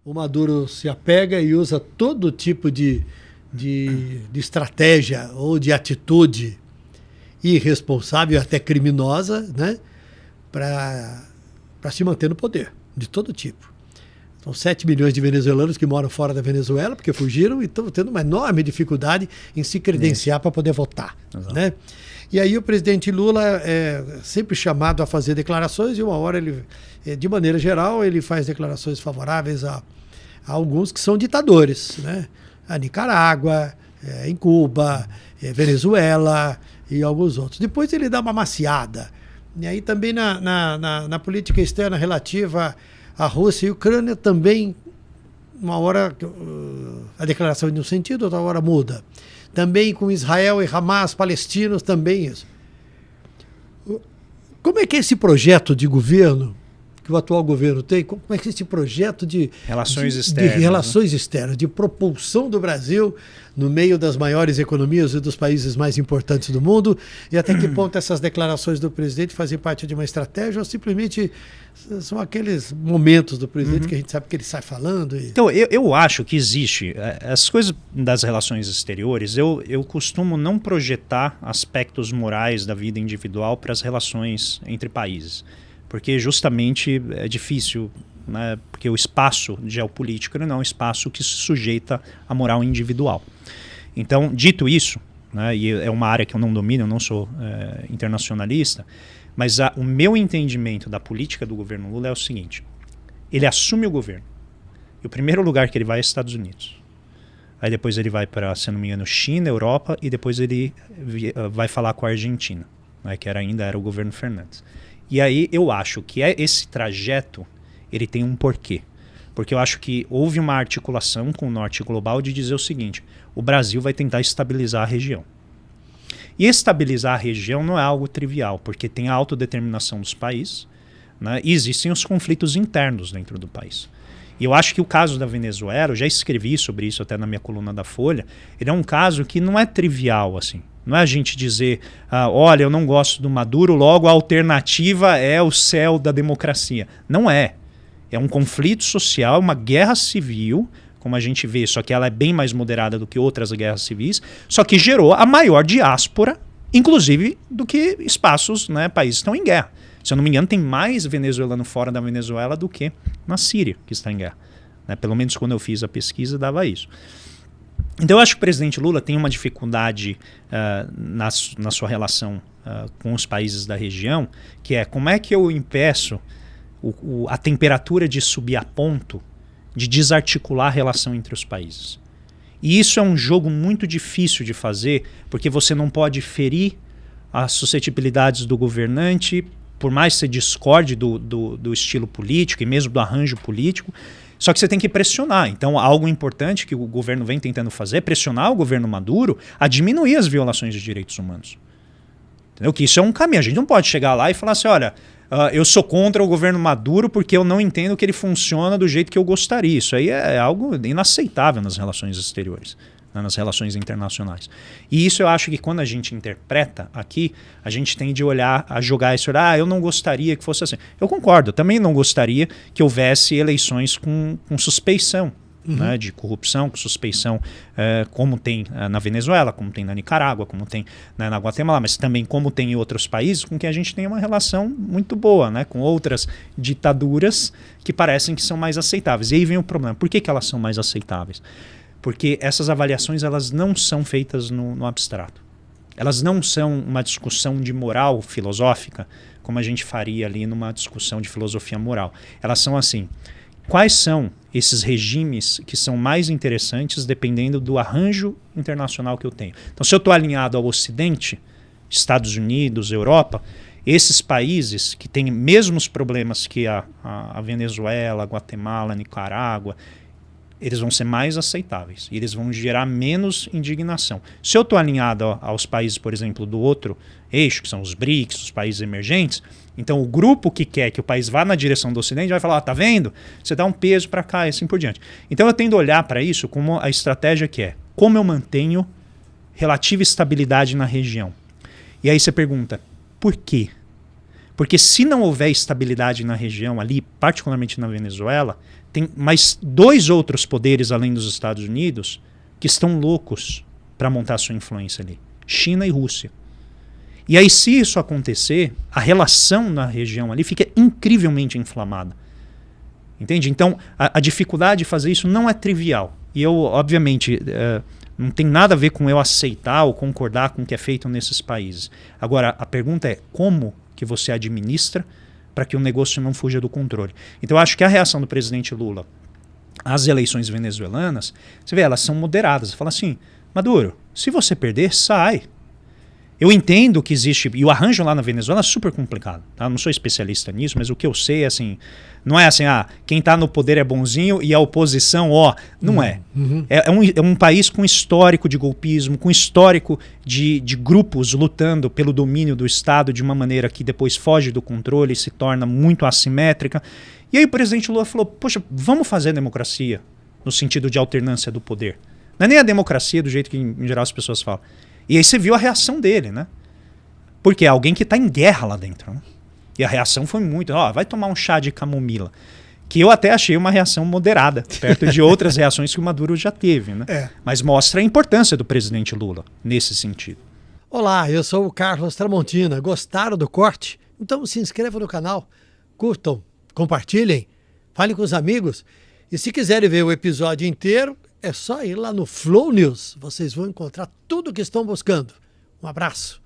o Maduro se apega e usa todo tipo de estratégia ou de atitude irresponsável, até criminosa, né, para se manter no poder, de todo tipo. São 7 milhões de venezuelanos que moram fora da Venezuela, porque fugiram e estão tendo uma enorme dificuldade em se credenciar para poder votar. Né? E aí o presidente Lula é sempre chamado a fazer declarações, e uma hora ele, de maneira geral, ele faz declarações favoráveis a alguns que são ditadores, né? A Nicarágua, em Cuba, Venezuela e alguns outros. Depois ele dá uma maciada. E aí também na política externa relativa à Rússia e Ucrânia também, uma hora a declaração de um sentido, outra hora muda. Também com Israel e Hamas, palestinos, também isso. Como é que é esse projeto de governo que o atual governo tem? Como é que é esse projeto de relações externas, de propulsão do Brasil no meio das maiores economias e dos países mais importantes do mundo? E até que ponto essas declarações do presidente fazem parte de uma estratégia ou simplesmente são aqueles momentos do presidente que a gente sabe que ele sai falando? Então, eu acho que existe. As coisas das relações exteriores, eu costumo não projetar aspectos morais da vida individual para as relações entre países. Porque justamente é difícil, né? Porque o espaço geopolítico não é um espaço que se sujeita à moral individual. Então, dito isso, né, e é uma área que eu não domino, eu não sou internacionalista, mas o meu entendimento da política do governo Lula é o seguinte: ele assume o governo, e o primeiro lugar que ele vai é Estados Unidos. Aí depois ele vai para, se não me engano, China, Europa, e depois ele vai falar com a Argentina, né, que ainda era o governo Fernandes. E aí eu acho que esse trajeto ele tem um porquê. Porque eu acho que houve uma articulação com o Norte global de dizer o seguinte: o Brasil vai tentar estabilizar a região. E estabilizar a região não é algo trivial, porque tem a autodeterminação dos países, né, e existem os conflitos internos dentro do país. E eu acho que o caso da Venezuela, eu já escrevi sobre isso até na minha coluna da Folha, ele é um caso que não é trivial assim. Não é a gente dizer, olha, eu não gosto do Maduro, logo a alternativa é o céu da democracia. Não é. É um conflito social, uma guerra civil, como a gente vê, só que ela é bem mais moderada do que outras guerras civis, só que gerou a maior diáspora, inclusive, do que espaços, né, países que estão em guerra. Se eu não me engano, tem mais venezuelano fora da Venezuela do que na Síria, que está em guerra. Né? Pelo menos quando eu fiz a pesquisa, dava isso. Então eu acho que o presidente Lula tem uma dificuldade na sua relação com os países da região, que é como é que eu impeço a temperatura de subir a ponto de desarticular a relação entre os países. E isso é um jogo muito difícil de fazer, porque você não pode ferir as suscetibilidades do governante, por mais que você discorde do estilo político e mesmo do arranjo político. Só que você tem que pressionar. Então, algo importante que o governo vem tentando fazer é pressionar o governo Maduro a diminuir as violações de direitos humanos. Entendeu? Que isso é um caminho. A gente não pode chegar lá e falar assim, olha, eu sou contra o governo Maduro porque eu não entendo que ele funciona do jeito que eu gostaria. Isso aí é algo inaceitável nas relações exteriores, né, nas relações internacionais. E isso eu acho que quando a gente interpreta aqui, a gente tem de olhar, a jogar isso, eu não gostaria que fosse assim. Eu concordo, eu também não gostaria que houvesse eleições com suspeição, né, de corrupção, com suspeição, como tem na Venezuela, como tem na Nicarágua, como tem, né, na Guatemala, mas também como tem em outros países com que a gente tem uma relação muito boa, né, com outras ditaduras que parecem que são mais aceitáveis. E aí vem o problema. Por que elas são mais aceitáveis? Porque essas avaliações elas não são feitas no abstrato. Elas não são uma discussão de moral filosófica, como a gente faria ali numa discussão de filosofia moral. Elas são assim: quais são esses regimes que são mais interessantes dependendo do arranjo internacional que eu tenho? Então, se eu estou alinhado ao Ocidente, Estados Unidos, Europa, esses países que têm mesmos problemas que a Venezuela, a Guatemala, a Nicarágua, eles vão ser mais aceitáveis e eles vão gerar menos indignação. Se eu estou alinhado aos países, por exemplo, do outro eixo, que são os BRICS, os países emergentes, então o grupo que quer que o país vá na direção do Ocidente vai falar, tá vendo? Você dá um peso para cá e assim por diante. Então eu tendo a olhar para isso como a estratégia que é, como eu mantenho relativa estabilidade na região? E aí você pergunta, por quê? Porque se não houver estabilidade na região ali, particularmente na Venezuela, tem mais 2 outros poderes além dos Estados Unidos que estão loucos para montar sua influência ali. China e Rússia. E aí, se isso acontecer, a relação na região ali fica incrivelmente inflamada. Entende? Então, a dificuldade de fazer isso não é trivial. E eu, obviamente, não tem nada a ver com eu aceitar ou concordar com o que é feito nesses países. Agora, a pergunta é como que você administra para que o negócio não fuja do controle. Então, eu acho que a reação do presidente Lula às eleições venezuelanas, você vê, elas são moderadas. Fala assim, Maduro, se você perder, sai. Eu entendo que existe, e o arranjo lá na Venezuela é super complicado, tá? Eu não sou especialista nisso, mas o que eu sei é assim, não é assim, quem está no poder é bonzinho e a oposição, não é. Uhum. É um país com histórico de golpismo, com histórico de grupos lutando pelo domínio do Estado de uma maneira que depois foge do controle e se torna muito assimétrica. E aí o presidente Lula falou, poxa, vamos fazer democracia no sentido de alternância do poder. Não é nem a democracia do jeito que em geral as pessoas falam. E aí você viu a reação dele, né? Porque é alguém que está em guerra lá dentro, né? E a reação foi muito, vai tomar um chá de camomila. Que eu até achei uma reação moderada, perto de outras reações que o Maduro já teve, né? Mas mostra a importância do presidente Lula nesse sentido. Olá, eu sou o Carlos Tramontina. Gostaram do corte? Então se inscrevam no canal, curtam, compartilhem, falem com os amigos. E se quiserem ver o episódio inteiro, é só ir lá no Flow News. Vocês vão encontrar tudo o que estão buscando. Um abraço.